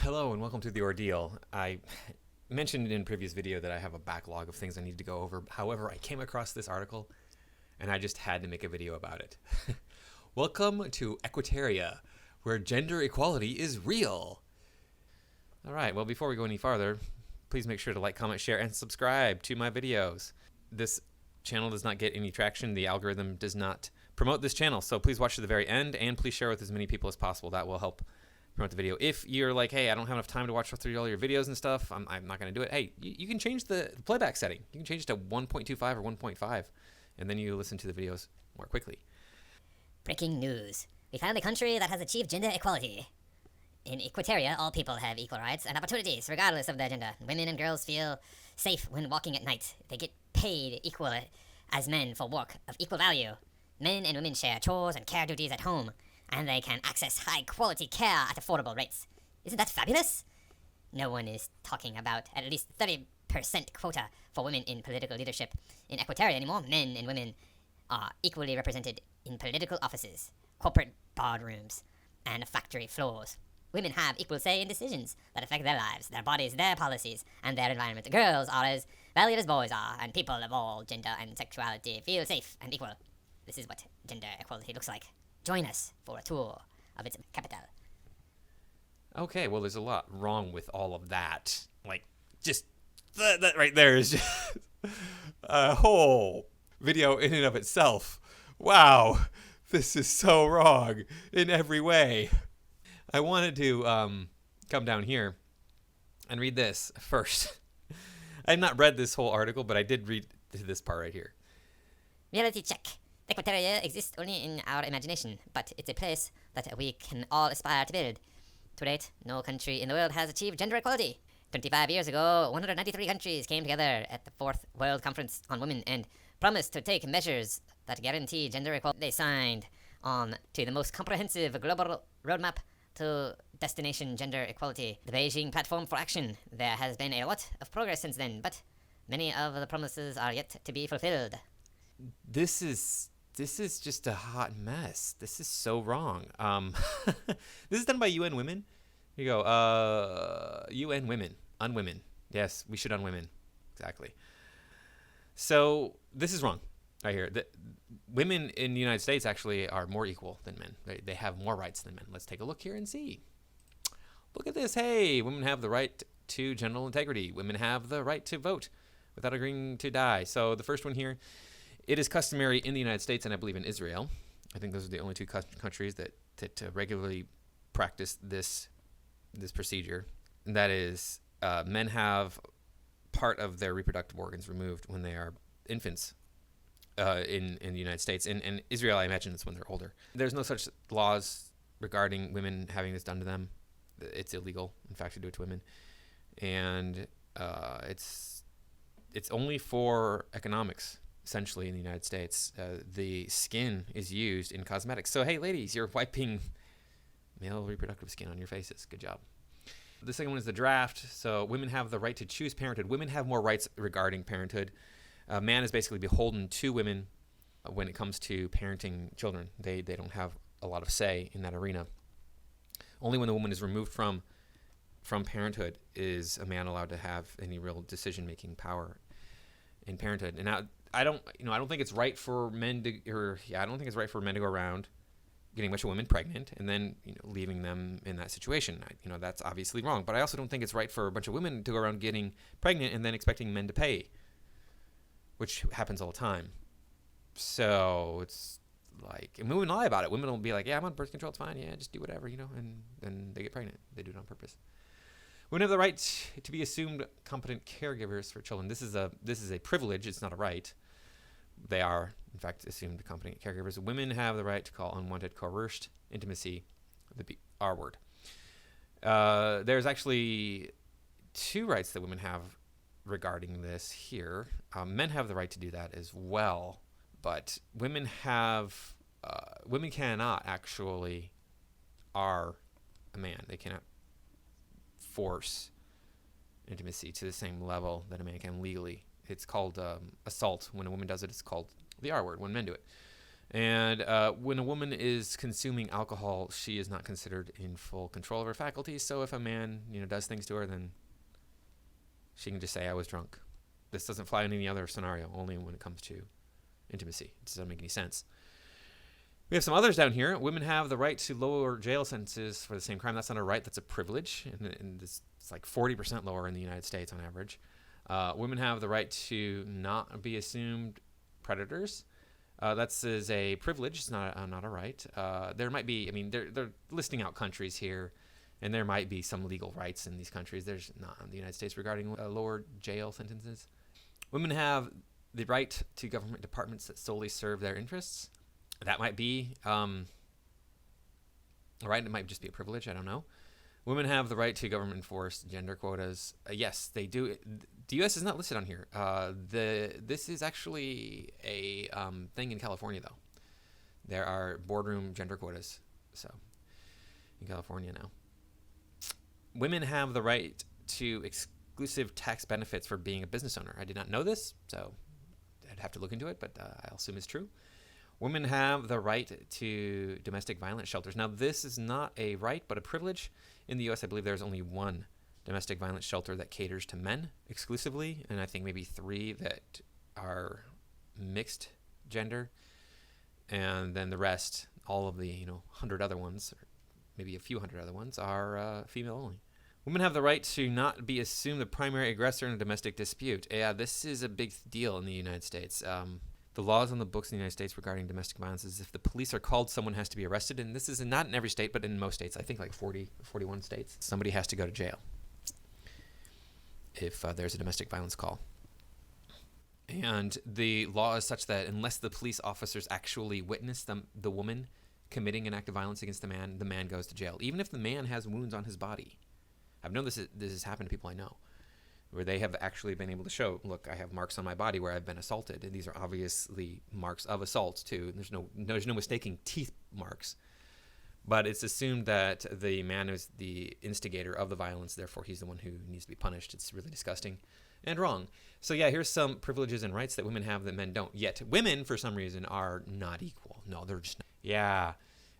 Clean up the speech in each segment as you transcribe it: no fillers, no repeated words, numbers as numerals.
Hello and welcome to The Ordeal. I mentioned in a previous video that I have a backlog of things I need to go over. However, I came across this article and I just had to make a video about it. Welcome to Equiterria, where gender equality is real. Alright, well before we go any farther, please make sure to like, comment, share, and subscribe to my videos. This channel does not get any traction. The algorithm does not promote this channel, so please watch to the very end and please share with as many people as possible. That will help promote the video. If you're like, hey, I don't have enough time to watch through all your videos and stuff, I'm not going to do it. Hey, you can change the playback setting. You can change it to 1.25 or 1.5, and then you listen to the videos more quickly. Breaking news. We found a country that has achieved gender equality. In Equiterria, all people have equal rights and opportunities, regardless of their gender. Women and girls feel safe when walking at night. They get paid equal as men for work of equal value. Men and women share chores and care duties at home, and they can access high-quality care at affordable rates. Isn't that fabulous? No one is talking about at least 30% quota for women in political leadership in Equiterria anymore. Men and women are equally represented in political offices, corporate boardrooms, and factory floors. Women have equal say in decisions that affect their lives, their bodies, their policies, and their environment. Girls are as valued as boys are, and people of all gender and sexuality feel safe and equal. This is what gender equality looks like. Join us for a tour of its capital. Okay, well, there's a lot wrong with all of that. Like, just that right there is just a whole video in and of itself. Wow, this is so wrong in every way. I wanted to come down here and read this first. I have not read this whole article, but I did read this part right here. Reality check. Equiterria exists only in our imagination, but it's a place that we can all aspire to build. To date, no country in the world has achieved gender equality. 25 years ago, 193 countries came together at the 4th World Conference on Women and promised to take measures that guarantee gender equality. They signed on to the most comprehensive global roadmap to destination gender equality, the Beijing Platform for Action. There has been a lot of progress since then, but many of the promises are yet to be fulfilled. This is just a hot mess. This is so wrong. This is done by UN Women. Here you go. UN Women. Unwomen. Yes, we should unwomen. Exactly. So this is wrong right here. Women in the United States actually are more equal than men. They have more rights than men. Let's take a look here and see. Look at this. Hey, women have the right to genital integrity. Women have the right to vote without agreeing to die. So the first one here. It is customary in the United States and I believe in Israel. I think those are the only two countries that regularly practice this procedure. And that is, men have part of their reproductive organs removed when they are infants in the United States. In Israel, I imagine it's when they're older. There's no such laws regarding women having this done to them. It's illegal, in fact, to do it to women. And it's only for economics. Essentially in the United States, the skin is used in cosmetics. So hey ladies, you're wiping male reproductive skin on your faces. Good job. The second one is the draft. So women have the right to choose parenthood. Women have more rights regarding parenthood. Man is basically beholden to women when it comes to parenting children. They don't have a lot of say in that arena. Only when the woman is removed from parenthood is a man allowed to have any real decision-making power in parenthood. And now I don't think it's right for men to go around getting a bunch of women pregnant and then leaving them in that situation. That's obviously wrong. But I also don't think it's right for a bunch of women to go around getting pregnant and then expecting men to pay, which happens all the time. So it's like, and women lie about it. Women will be like, yeah, I'm on birth control, it's fine, yeah, just do whatever, and then they get pregnant. They do it on purpose. Women have the right to be assumed competent caregivers for children. This is a privilege. It's not a right. They are, in fact, assumed competent caregivers. Women have the right to call unwanted, coerced intimacy the R word. There's actually two rights that women have regarding this here. Men have the right to do that as well, but women cannot actually are a man. They cannot force intimacy to the same level that a man can legally. It's called assault. When a woman does it, it's called the R word when men do it. And when a woman is consuming alcohol, she is not considered in full control of her faculties. So if a man, does things to her, then she can just say, "I was drunk." This doesn't fly in any other scenario, only when it comes to intimacy. It doesn't make any sense. We have some others down here. Women have the right to lower jail sentences for the same crime. That's not a right, that's a privilege. And it's like 40% lower in the United States on average. Women have the right to not be assumed predators. That's is a privilege. It's not a right. There might be, they're listing out countries here, and there might be some legal rights in these countries. There's not in the United States regarding lower jail sentences. Women have the right to government departments that solely serve their interests. That might be a right. It might just be a privilege. I don't know. Women have the right to government-enforced gender quotas. Yes, they do. The U.S. is not listed on here. This is actually a thing in California, though. There are boardroom gender quotas. So, in California now. Women have the right to exclusive tax benefits for being a business owner. I did not know this, so I'd have to look into it, but I'll assume it's true. Women have the right to domestic violence shelters. Now, this is not a right, but a privilege. In the U.S., I believe there's only one domestic violence shelter that caters to men exclusively, and I think maybe 3 that are mixed gender. And then the rest, all of the 100 other ones, or maybe a few hundred other ones, are female only. Women have the right to not be assumed the primary aggressor in a domestic dispute. Yeah, this is a big deal in the United States. The laws on the books in the United States regarding domestic violence is if the police are called, someone has to be arrested. And this is not in every state, but in most states. I think like 41 states. Somebody has to go to jail if there's a domestic violence call. And the law is such that unless the police officers actually witness the woman committing an act of violence against the man goes to jail. Even if the man has wounds on his body. I've known this has happened to people I know, where they have actually been able to show, look, I have marks on my body where I've been assaulted. And these are obviously marks of assault too. There's no mistaking teeth marks. But it's assumed that the man is the instigator of the violence, therefore he's the one who needs to be punished. It's really disgusting and wrong. So yeah, here's some privileges and rights that women have that men don't. Yet women, for some reason, are not equal. No, they're just not. Yeah.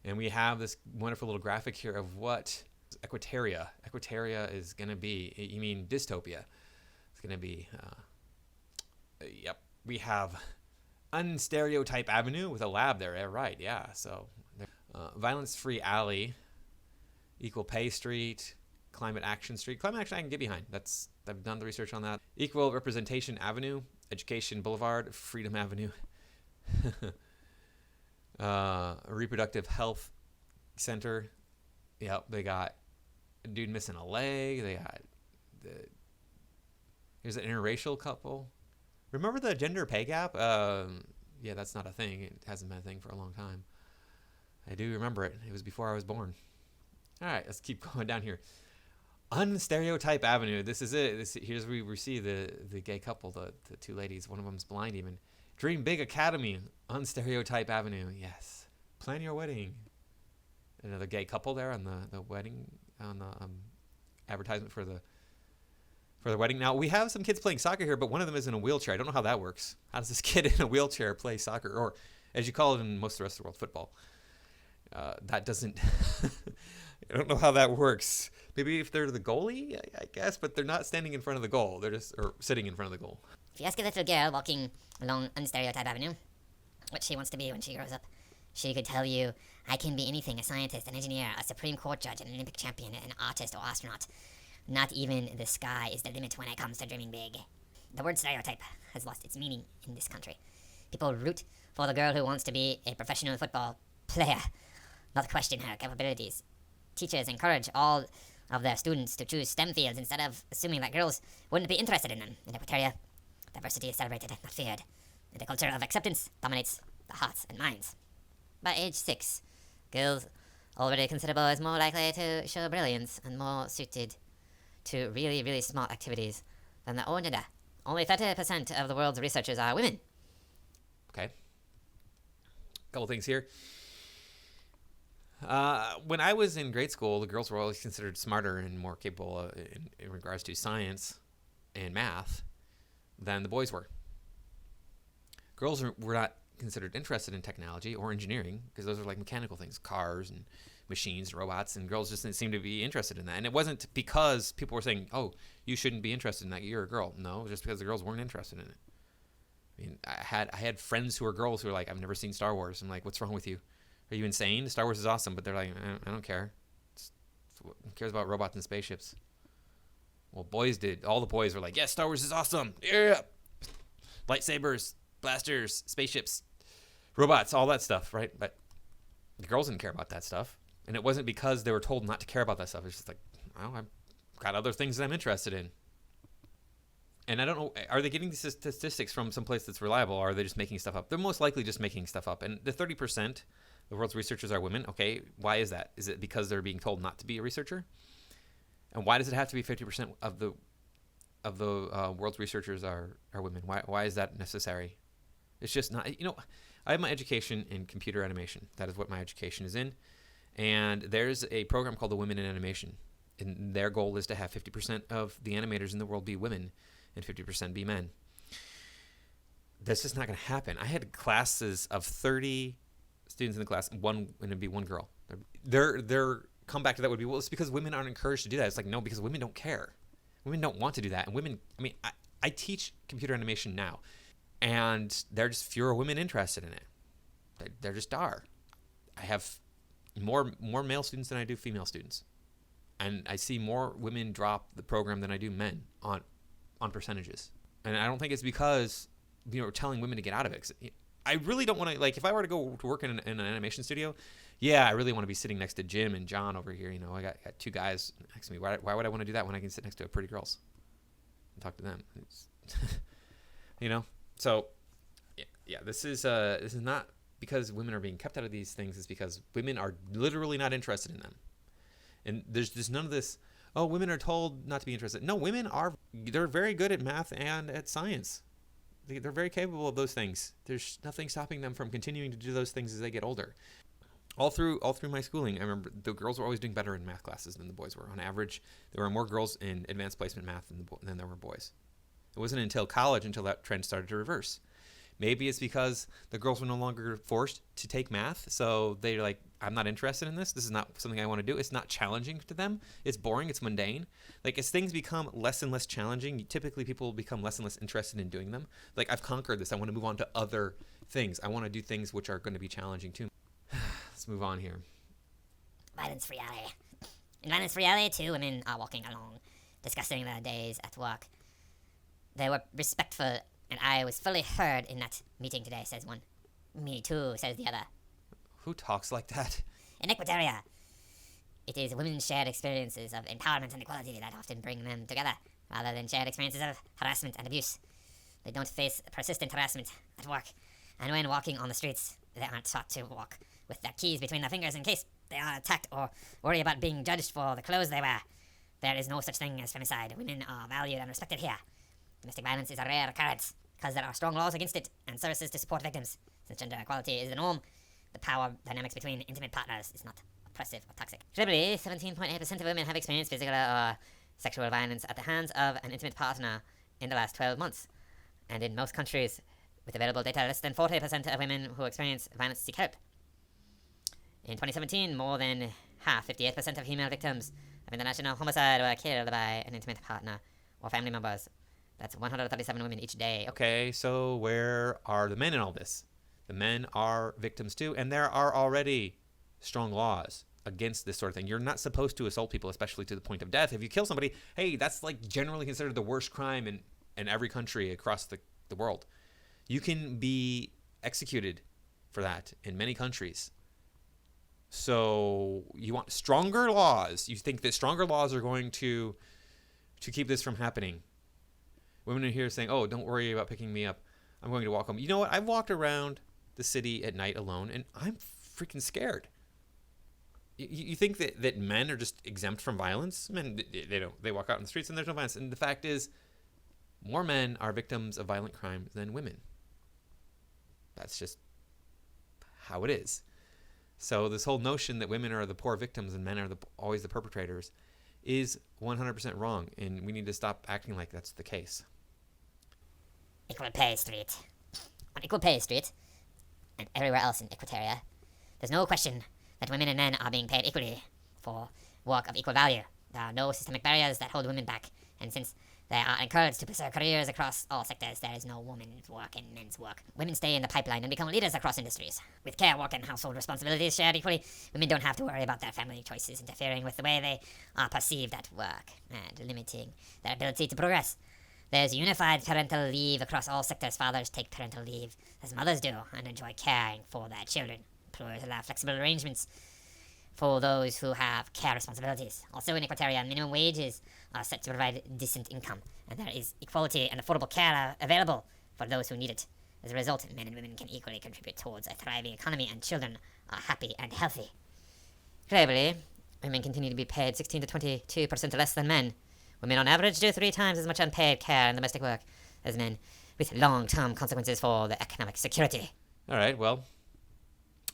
And we have this wonderful little graphic here of what Equiterria. Equiterria is going to be, you mean dystopia. It's going to be, yep. We have Unstereotype Avenue with a lab there. Yeah, right, yeah. So, Violence-Free Alley, Equal Pay Street, Climate Action Street. Climate Action I can get behind. I've done the research on that. Equal Representation Avenue, Education Boulevard, Freedom Avenue. Reproductive Health Center. Yep, they got a dude missing a leg. They got here's an interracial couple. Remember the gender pay gap? Yeah, that's not a thing. It hasn't been a thing for a long time. I do remember it. It was before I was born. All right, let's keep going down here. Unstereotype Avenue. This is it. Here's where we see the gay couple, the 2 ladies. One of them's blind even. Dream Big Academy. Unstereotype Avenue. Yes. Plan your wedding. Another gay couple there on the wedding, on the advertisement for the wedding. Now, we have some kids playing soccer here, but one of them is in a wheelchair. I don't know how that works. How does this kid in a wheelchair play soccer? Or, as you call it in most of the rest of the world, football. That doesn't... I don't know how that works. Maybe if they're the goalie, I guess, but they're not standing in front of the goal. They're just sitting in front of the goal. If you ask a little girl walking along Unstereotype Avenue what she wants to be when she grows up, she could tell you, I can be anything, a scientist, an engineer, a Supreme Court judge, an Olympic champion, an artist or astronaut. Not even the sky is the limit when it comes to dreaming big. The word stereotype has lost its meaning in this country. People root for the girl who wants to be a professional football player, not question her capabilities. Teachers encourage all of their students to choose STEM fields instead of assuming that girls wouldn't be interested in them. In Equiterria, diversity is celebrated, not feared. And the culture of acceptance dominates the hearts and minds. By age 6, girls already considered boys more likely to show brilliance and more suited to really, really smart activities than their own gender. Only 30% of the world's researchers are women. Okay. Couple things here. When I was in grade school, the girls were always considered smarter and more capable in regards to science and math than the boys were. Girls were not considered interested in technology or engineering, because those are like mechanical things, cars and machines, robots, and girls just didn't seem to be interested in that. And it wasn't because people were saying, "Oh, you shouldn't be interested in that. You're a girl." No, it was just because the girls weren't interested in it. I mean, I had friends who were girls who were like, "I've never seen Star Wars." I'm like, "What's wrong with you? Are you insane? Star Wars is awesome." But they're like, I don't care. Who cares about robots and spaceships? Well, boys did. All the boys were like, "Yes, Star Wars is awesome. Yeah, lightsabers, blasters, spaceships, robots, all that stuff, right?" But the girls didn't care about that stuff. And it wasn't because they were told not to care about that stuff. It's just like, well, I've got other things that I'm interested in. And I don't know, are they getting these statistics from some place that's reliable, or are they just making stuff up? They're most likely just making stuff up. And the 30%, the world's researchers are women. Okay, why is that? Is it because they're being told not to be a researcher? And why does it have to be 50% of the world's researchers are women? Why is that necessary? It's just not, I have my education in computer animation. That is what my education is in. And there's a program called the Women in Animation. And their goal is to have 50% of the animators in the world be women and 50% be men. That's just not going to happen. I had classes of 30 students in the class, and it'd be one girl. Their comeback to that would be, well, it's because women aren't encouraged to do that. It's like, no, because women don't care. Women don't want to do that. And women, I teach computer animation now, and there are just fewer women interested in it. There just are. I have more male students than I do female students, and I see more women drop the program than I do men on percentages. And I don't think it's because we're telling women to get out of it. I really don't want to, like, if I were to go to work in an animation studio, yeah, I really want to be sitting next to Jim and John over here. I got two guys next to me. Why would I want to do that when I can sit next to pretty girls and talk to them? So yeah, this is not because women are being kept out of these things. It's because women are literally not interested in them. And there's just none of this, oh, women are told not to be interested. No, they're very good at math and at science. They're very capable of those things. There's nothing stopping them from continuing to do those things as they get older. All through my schooling, I remember the girls were always doing better in math classes than the boys were. On average, there were more girls in advanced placement math than there were boys. It wasn't until college until that trend started to reverse. Maybe it's because the girls were no longer forced to take math, so they're like, I'm not interested in this. This is not something I want to do. It's not challenging to them. It's boring. It's mundane. Like, as things become less and less challenging, typically people become less and less interested in doing them. Like, I've conquered this. I want to move on to other things. I want to do things which are going to be challenging too. Let's move on here. Violence-free alley. In violence-free alley, two women are walking along, discussing their days at work. They were respectful, and I was fully heard in that meeting today, says one. Me too, says the other. Who talks like that? In Equiterria, it is women's shared experiences of empowerment and equality that often bring them together, rather than shared experiences of harassment and abuse. They don't face persistent harassment at work, and when walking on the streets, they aren't taught to walk with their keys between their fingers in case they are attacked or worry about being judged for the clothes they wear. There is no such thing as femicide. Women are valued and respected here. Domestic violence is a rare occurrence, because there are strong laws against it and services to support victims. Since gender equality is the norm, the power dynamics between intimate partners is not oppressive or toxic. Globally, 17.8% of women have experienced physical or sexual violence at the hands of an intimate partner in the last 12 months. And in most countries, with available data, less than 40% of women who experience violence seek help. In 2017, more than half, 58% of female victims of international homicide were killed by an intimate partner or family members. That's 137 women each day. Okay, so where are the men in all this? The men are victims too, and there are already strong laws against this sort of thing. You're not supposed to assault people, especially to the point of death. If you kill somebody, hey, that's like generally considered the worst crime in every country across the world. You can be executed for that in many countries. So you want stronger laws. You think that stronger laws are going to keep this from happening. Women are here saying, oh, don't worry about picking me up. I'm going to walk home. You know what? I've walked around the city at night alone, and I'm freaking scared. You think that men are just exempt from violence? Men, they don't. They walk out in the streets and there's no violence. And the fact is, more men are victims of violent crime than women. That's just how it is. So this whole notion that women are the poor victims and men are always the perpetrators is 100% wrong, and we need to stop acting like that's the case. Equal Pay Street. On Equal Pay Street, and everywhere else in Equiterria, there's no question that women and men are being paid equally for work of equal value. There are no systemic barriers that hold women back, and since they are encouraged to pursue careers across all sectors, there is no women's work and men's work. Women stay in the pipeline and become leaders across industries. With care, work, and household responsibilities shared equally, women don't have to worry about their family choices interfering with the way they are perceived at work and limiting their ability to progress. There's unified parental leave across all sectors. Fathers take parental leave as mothers do and enjoy caring for their children. Employers allow flexible arrangements for those who have care responsibilities. Also in Equiterria, minimum wages are set to provide decent income, and there is equality and affordable care available for those who need it. As a result, men and women can equally contribute towards a thriving economy, and children are happy and healthy. Globally, women continue to be paid 16 to 22% less than men. Women on average do 3 times as much unpaid care and domestic work as men, with long-term consequences for the economic security. All right, well,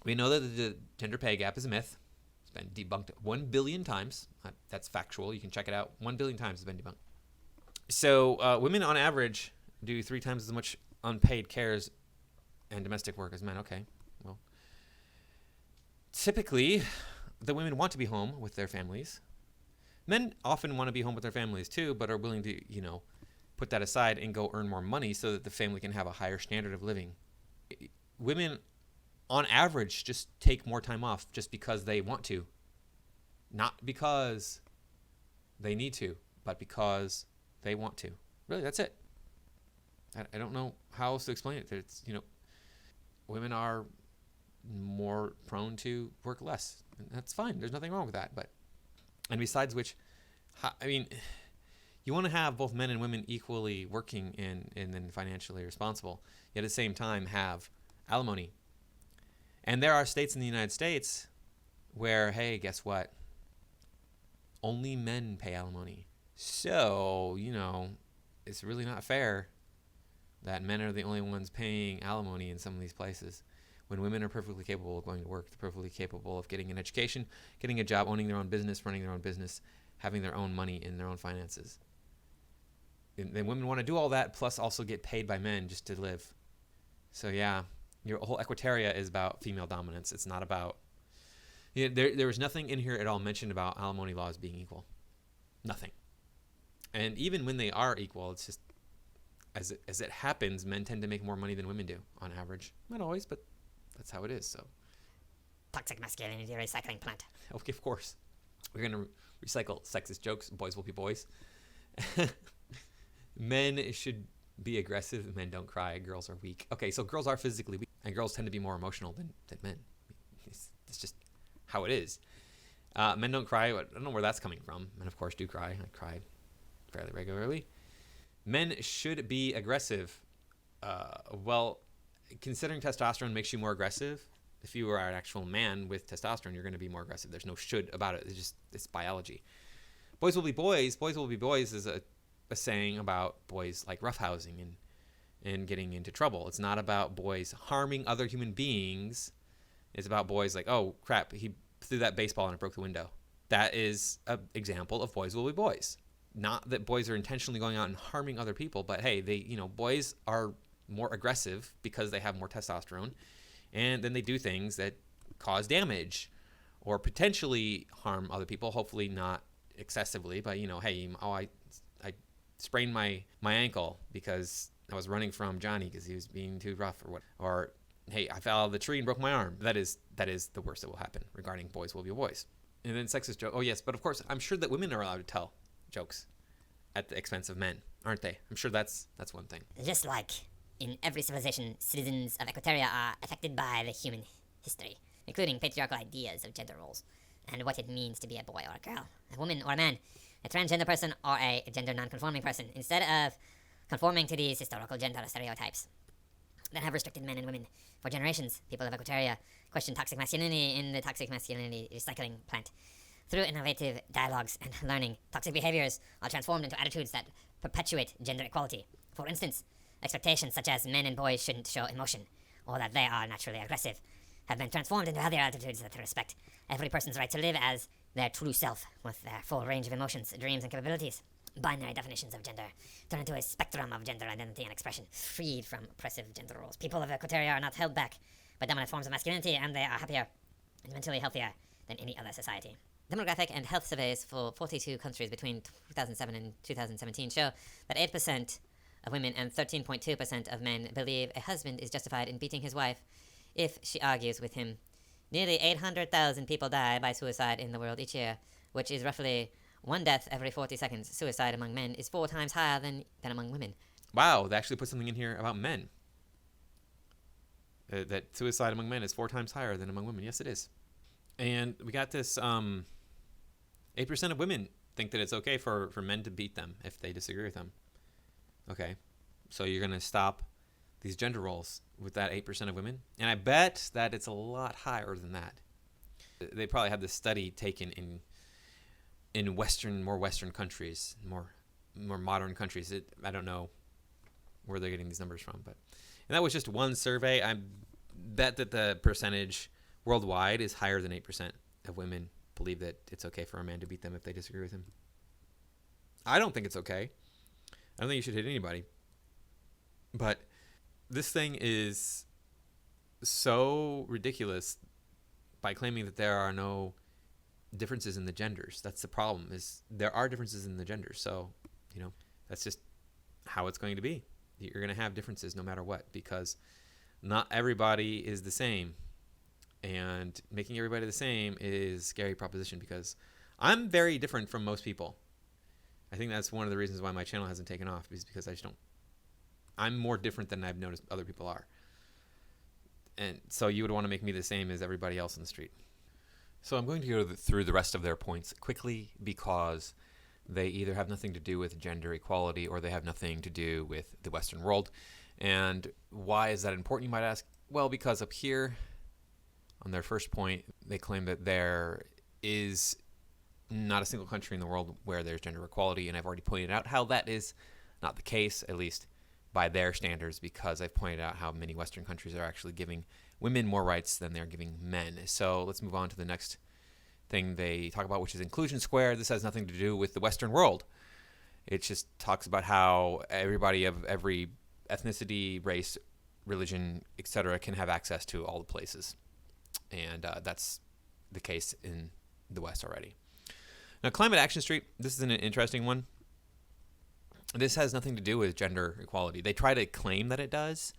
we know that the gender pay gap is a myth. It's been debunked 1 billion times. That's factual. You can check it out. 1 billion times it's been debunked. So women on average do 3 times as much unpaid cares and domestic work as men. Okay, well, typically the women want to be home with their families. Men often want to be home with their families too, but are willing to, put that aside and go earn more money so that the family can have a higher standard of living. Women, on average, just take more time off just because they want to. Not because they need to, but because they want to. Really, that's it. I don't know how else to explain it. It's, women are more prone to work less. And that's fine. There's nothing wrong with that. And besides which, you want to have both men and women equally working and then financially responsible, yet at the same time have alimony. And there are states in the United States where, hey, guess what? Only men pay alimony. So, it's really not fair that men are the only ones paying alimony in some of these places, when women are perfectly capable of going to work, they're perfectly capable of getting an education, getting a job, owning their own business, running their own business, having their own money in their own finances. And then women want to do all that, plus also get paid by men just to live. So yeah, your whole Equiterria is about female dominance. It's not about... there was nothing in here at all mentioned about alimony laws being equal. Nothing. And even when they are equal, it's just, as it happens, men tend to make more money than women do, on average. Not always, but that's how it is. So, Toxic masculinity recycling plant. okay, of course, we're gonna recycle sexist jokes. Boys will be boys. Men should be aggressive. Men don't cry. Girls are weak. Okay, so girls are physically weak, and girls tend to be more emotional than men. It's just how it is. Men don't cry. I don't know where that's coming from. Men, of course, do cry. I cry fairly regularly. Men should be aggressive. Well, considering testosterone makes you more aggressive, if you are an actual man with testosterone, you're going to be more aggressive. There's no should about it. It's biology. Boys will be boys. Boys will be boys is a saying about boys like roughhousing and getting into trouble. It's not about boys harming other human beings. It's about boys like, oh, crap, he threw that baseball and it broke the window. That is an example of boys will be boys. Not that boys are intentionally going out and harming other people, but hey, boys are more aggressive because they have more testosterone, and then they do things that cause damage or potentially harm other people. Hopefully not excessively, but hey, I sprained my ankle because I was running from Johnny because he was being too rough, or what? Or hey, I fell out of the tree and broke my arm. That is the worst that will happen regarding boys will be boys. And then sexist joke. Oh yes, but of course I'm sure that women are allowed to tell jokes at the expense of men, aren't they? I'm sure that's one thing. Just like in every civilization, citizens of Equiterria are affected by the human history, including patriarchal ideas of gender roles and what it means to be a boy or a girl, a woman or a man, a transgender person or a gender non-conforming person, instead of conforming to these historical gender stereotypes that have restricted men and women for generations. People of Equiterria question toxic masculinity in the toxic masculinity recycling plant. Through innovative dialogues and learning, toxic behaviors are transformed into attitudes that perpetuate gender equality. For instance, expectations such as men and boys shouldn't show emotion, or that they are naturally aggressive, have been transformed into healthier attitudes that respect every person's right to live as their true self, with their full range of emotions, dreams, and capabilities. Binary definitions of gender turn into a spectrum of gender identity and expression, freed from oppressive gender roles. People of Equiterria are not held back by dominant forms of masculinity, and they are happier and mentally healthier than any other society. Demographic and health surveys for 42 countries between 2007 and 2017 show that 8% of women and 13.2% of men believe a husband is justified in beating his wife if she argues with him. Nearly 800,000 people die by suicide in the world each year, which is roughly one death every 40 seconds. Suicide among men is 4 times higher than among women. Wow, they actually put something in here about men. That suicide among men is 4 times higher than among women. Yes, it is. And we got this 8% of women think that it's okay for men to beat them if they disagree with them. Okay, so you're going to stop these gender roles with that 8% of women? And I bet that it's a lot higher than that. They probably had this study taken in more Western countries, more modern countries. I don't know where they're getting these numbers from, but and that was just one survey. I bet that the percentage worldwide is higher than 8% of women believe that it's okay for a man to beat them if they disagree with him. I don't think it's okay. I don't think you should hit anybody. But this thing is so ridiculous by claiming that there are no differences in the genders. That's the problem, is there are differences in the genders. So, that's just how it's going to be. You're going to have differences no matter what, because not everybody is the same. And making everybody the same is a scary proposition, because I'm very different from most people. I think that's one of the reasons why my channel hasn't taken off, is because I'm more different than I've noticed other people are. And so you would want to make me the same as everybody else in the street. So I'm going to go through the rest of their points quickly, because they either have nothing to do with gender equality or they have nothing to do with the Western world. And why is that important, you might ask? Well, because up here on their first point, they claim that there is not a single country in the world where there's gender equality, and I've already pointed out how that is not the case, at least by their standards, because I've pointed out how many Western countries are actually giving women more rights than they're giving men. So let's move on to the next thing they talk about, which is inclusion squared. This has nothing to do with the Western world. It just talks about how everybody of every ethnicity, race, religion, etc. can have access to all the places. And that's the case in the West already. Now, Climate Action Street, this is an interesting one. This has nothing to do with gender equality. They try to claim that it does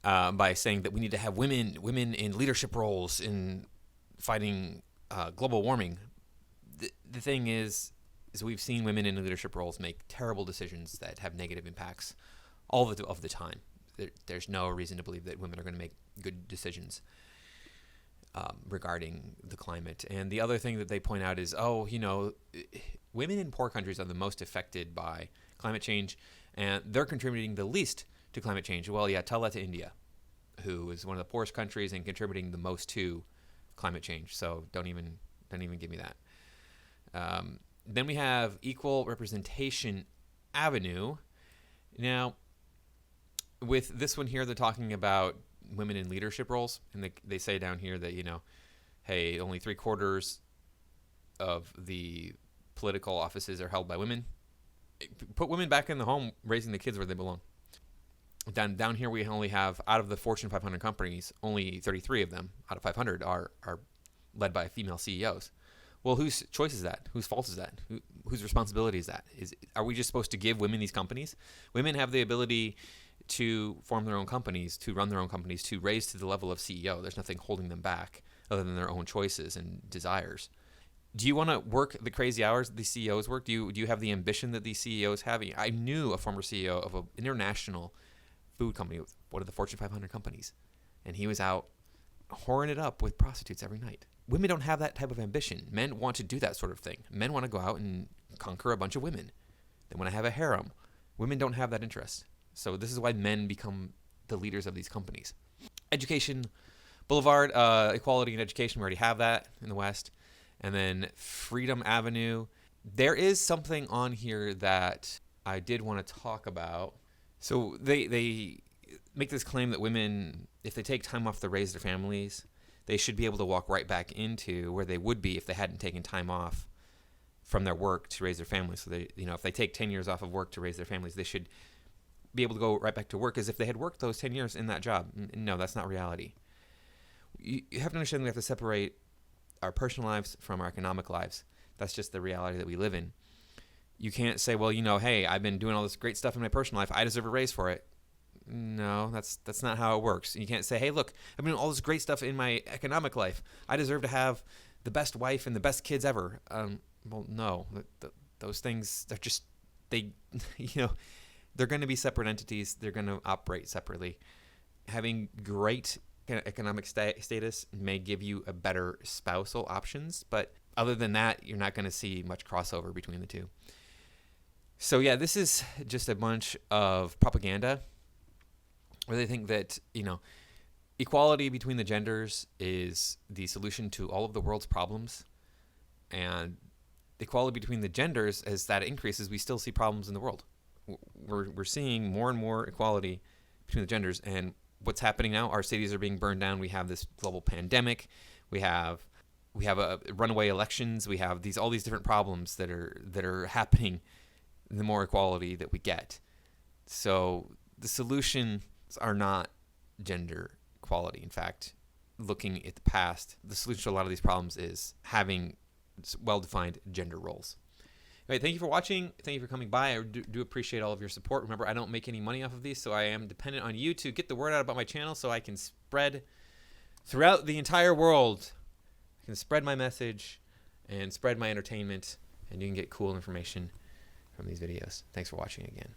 by saying that we need to have women in leadership roles in fighting global warming. The thing is we've seen women in leadership roles make terrible decisions that have negative impacts all of the time. There's no reason to believe that women are going to make good decisions regarding the climate. And the other thing that they point out is, women in poor countries are the most affected by climate change, and they're contributing the least to climate change. Well, yeah, tell that to India, who is one of the poorest countries and contributing the most to climate change. So don't even give me that. Then we have Equal Representation Avenue. Now, with this one here, they're talking about women in leadership roles, and they say down here that, hey, only 3/4 of the political offices are held by women. Put women back in the home raising the kids where they belong. Down here, we only have, out of the Fortune 500 companies, only 33 of them out of 500 are led by female CEOs. Well, whose choice is that? Whose fault is that? Whose responsibility is that? Are we just supposed to give women these companies? Women have the ability to form their own companies, to run their own companies, to raise to the level of CEO. There's nothing holding them back other than their own choices and desires. Do you want to work the crazy hours that these CEOs work? Do you have the ambition that these CEOs have? I knew a former CEO of an international food company, one of the Fortune 500 companies, and he was out whoring it up with prostitutes every night. Women don't have that type of ambition. Men want to do that sort of thing. Men want to go out and conquer a bunch of women. They want to have a harem. Women don't have that interest. So this is why men become the leaders of these companies. Education Boulevard, equality in education, we already have that in the West. And then Freedom Avenue. There is something on here that I did want to talk about. So they make this claim that women, if they take time off to raise their families, they should be able to walk right back into where they would be if they hadn't taken time off from their work to raise their families. So they, if they take 10 years off of work to raise their families, they should be able to go right back to work as if they had worked those 10 years in that job. No, that's not reality. You have to understand we have to separate our personal lives from our economic lives. That's just the reality that we live in. You can't say, well, hey, I've been doing all this great stuff in my personal life. I deserve a raise for it. No, that's not how it works. You can't say, hey, look, I've been doing all this great stuff in my economic life. I deserve to have the best wife and the best kids ever. Well, no, those things, they're just, they're going to be separate entities. They're going to operate separately. Having great economic status may give you a better spousal options, but other than that, you're not going to see much crossover between the two. So yeah, this is just a bunch of propaganda where they think that, equality between the genders is the solution to all of the world's problems. And equality between the genders, as that increases, we still see problems in the world. We're seeing more and more equality between the genders. And what's happening now? Our cities are being burned down. We have this global pandemic. We have a runaway elections. We have all these different problems that are happening. The more equality that we get, so the solutions are not gender equality. In fact, looking at the past, the solution to a lot of these problems is having well-defined gender roles. All right, thank you for watching. Thank you for coming by. I do appreciate all of your support. Remember, I don't make any money off of these, so I am dependent on you to get the word out about my channel so I can spread throughout the entire world. I can spread my message and spread my entertainment, and you can get cool information from these videos. Thanks for watching again.